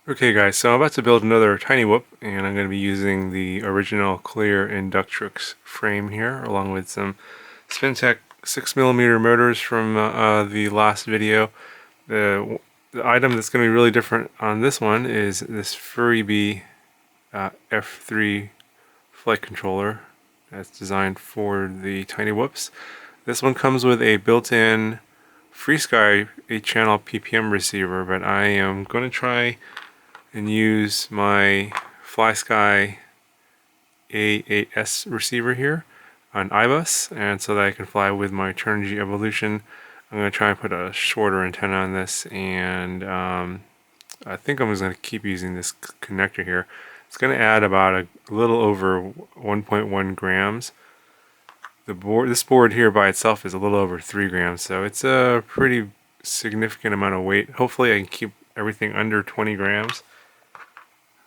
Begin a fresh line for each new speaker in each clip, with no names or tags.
Okay guys, so I'm about to build another tiny whoop, and I'm going to be using the original clear Inductrix frame here along with some Spintech 6mm motors from the last video. The item that's going to be really different on this one is this Furry F3 flight controller that's designed for the tiny whoops. This one comes with a built-in FreeSky 8-channel PPM receiver, but I am going to try and use my FlySky A8S receiver here on iBus, and so that I can fly with my Turnigy Evolution. I'm going to try and put a shorter antenna on this, and I think I'm just going to keep using this connector here. It's going to add about a little over 1.1 grams. This board here by itself is a little over 3 grams, so it's a pretty significant amount of weight. Hopefully I can keep everything under 20 grams.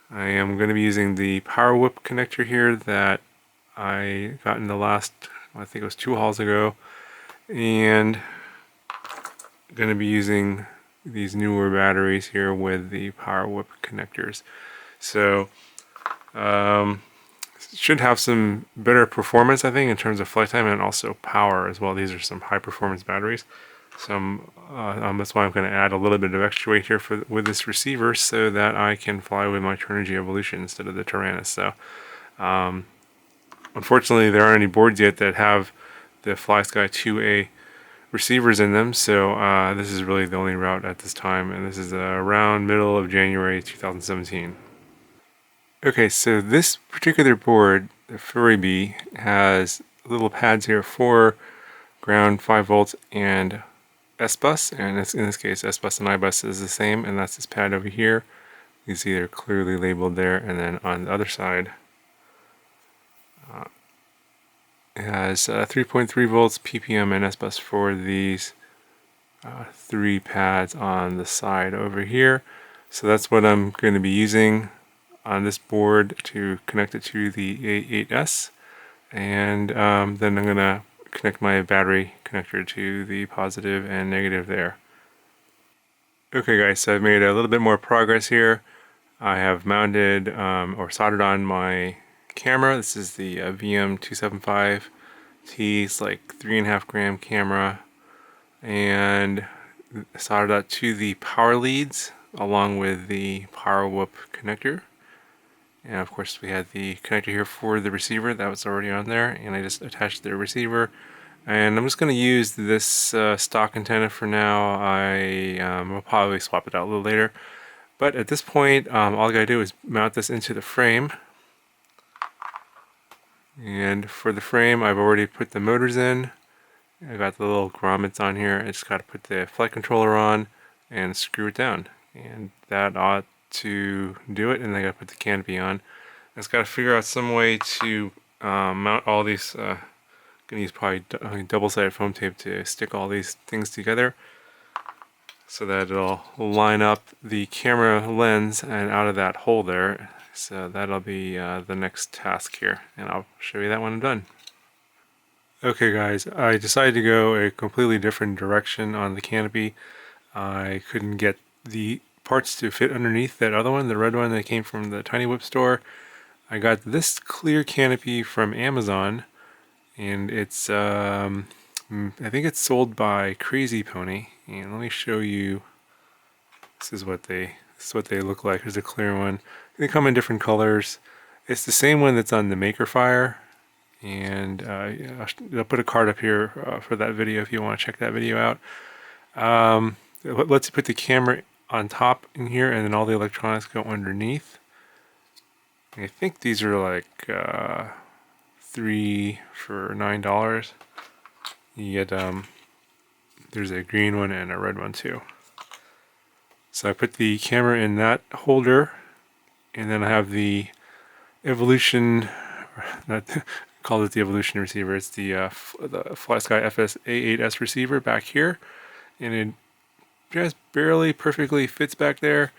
I am going to be using the power whip connector here that I got in the last, I think it was 2 hauls ago, and going to be using these newer batteries here with the power whip connectors. So should have some better performance, I think, in terms of flight time and also power as well. These are some high performance batteries. So that's why I'm going to add a little bit of extra weight here with this receiver so that I can fly with my Turnigy Evolution instead of the Taranis. So unfortunately there aren't any boards yet that have the FlySky 2A receivers in them, so this is really the only route at this time, and this is around middle of January 2017. Okay, so this particular board, the Furry has little pads here for ground, 5 volts, and S-Bus, and in this case S-Bus and I-Bus is the same, and that's this pad over here. You can see they're clearly labeled there, and then on the other side it has 3.3 volts PPM and S-Bus for these 3 pads on the side over here. So that's what I'm going to be using on this board to connect it to the A8S, and then I'm going to connect my battery connector to the positive and negative there. Okay guys, so I've made a little bit more progress here. I have mounted or soldered on my camera. This is the VM275T. It's like 3.5 gram camera, and soldered that to the power leads along with the power whoop connector. And of course we had the connector here for the receiver that was already on there, and I just attached the receiver. And I'm just going to use this stock antenna for now. I will probably swap it out a little later. But at this point, all I gotta do is mount this into the frame. And for the frame, I've already put the motors in. I got the little grommets on here. I just gotta put the flight controller on and screw it down. And that ought to do it. And then I gotta put the canopy on. I just gotta figure out some way to mount all these. Gonna use probably double-sided foam tape to stick all these things together, so that it'll line up the camera lens and out of that hole there. So that'll be the next task here, and I'll show you that when I'm done. Okay guys, I decided to go a completely different direction on the canopy. I couldn't get the parts to fit underneath that other one, the red one that came from the Tiny Whip store. I got this clear canopy from Amazon, and it's I think it's sold by Crazy Pony, and let me show you. This is what they look like. There's a clear one. They come in different colors. It's the same one that's on the Maker Fire, and I'll put a card up here for that video if you want to check that video out. Let's put the camera on top in here, and then all the electronics go underneath. I think these are like 3 for $9. You get there's a green one and a red one too. So I put the camera in that holder, and then I have the Evolution, not call it the Evolution receiver, it's the FlySky FS A8S receiver back here, and it just barely perfectly fits back there.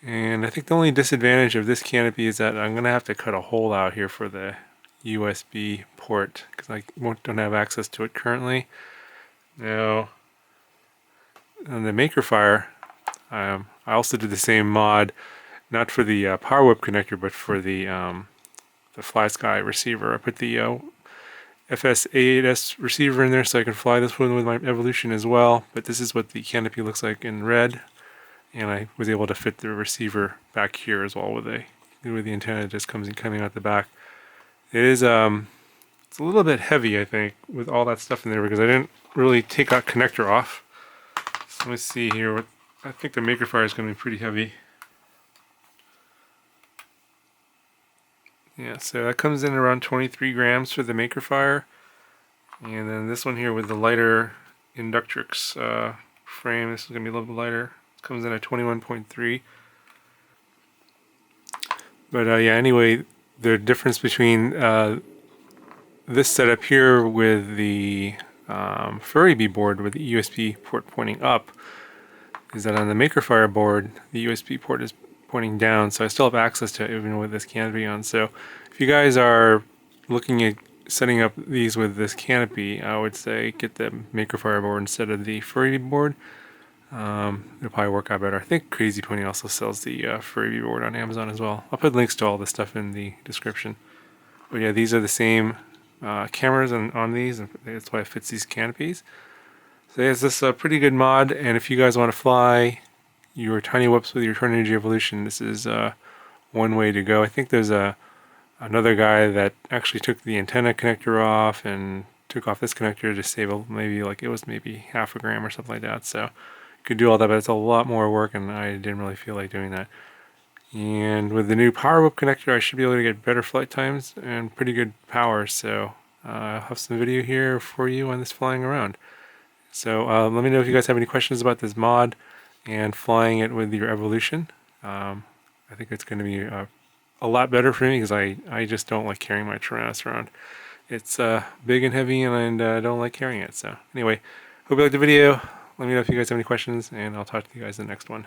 And I think the only disadvantage of this canopy is that I'm going to have to cut a hole out here for the USB port, because I don't have access to it currently. Now, on the Maker Fire, I also did the same mod. not for the power whip connector, but for the Fly Sky receiver. I put the FS8S receiver in there so I can fly this one with my Evolution as well. But this is what the Canopy looks like in red, and I was able to fit the receiver back here as well with the antenna just coming out the back. It is it's a little bit heavy, I think, with all that stuff in there because I didn't really take that connector off. So let me see here. I think the Maker Fire is going to be pretty heavy. Yeah, so that comes in around 23 grams for the Maker Fire. And then this one here with the lighter Inductrix frame, this is going to be a little bit lighter. It comes in at 21.3. But yeah, anyway, the difference between this setup here with the Furry board with the USB port pointing up is that on the Maker Fire board, the USB port is pointing down, so I still have access to it even with this Canopy on. So if you guys are looking at setting up these with this Canopy, I would say get the Maker Fire board instead of the Furry board. It'll probably work out better. I think Crazy Pony also sells the Furry board on Amazon as well. I'll put links to all this stuff in the description. But yeah, these are the same cameras on these, and that's why it fits these canopies. So yeah, it's this a pretty good mod, and if you guys want to fly your tiny whips with your Turnigy Evolution, this is one way to go. I think there's another guy that actually took the antenna connector off and took off this connector to save maybe half a gram or something like that. So you could do all that, but it's a lot more work, and I didn't really feel like doing that. And with the new power whip connector, I should be able to get better flight times and pretty good power. So I'll have some video here for you on this flying around. So let me know if you guys have any questions about this mod and flying it with your Evolution. I think it's going to be a lot better for me because I just don't like carrying my Taranis around. It's big and heavy, and I don't like carrying it. So anyway, hope you liked the video. Let me know if you guys have any questions, and I'll talk to you guys in the next one.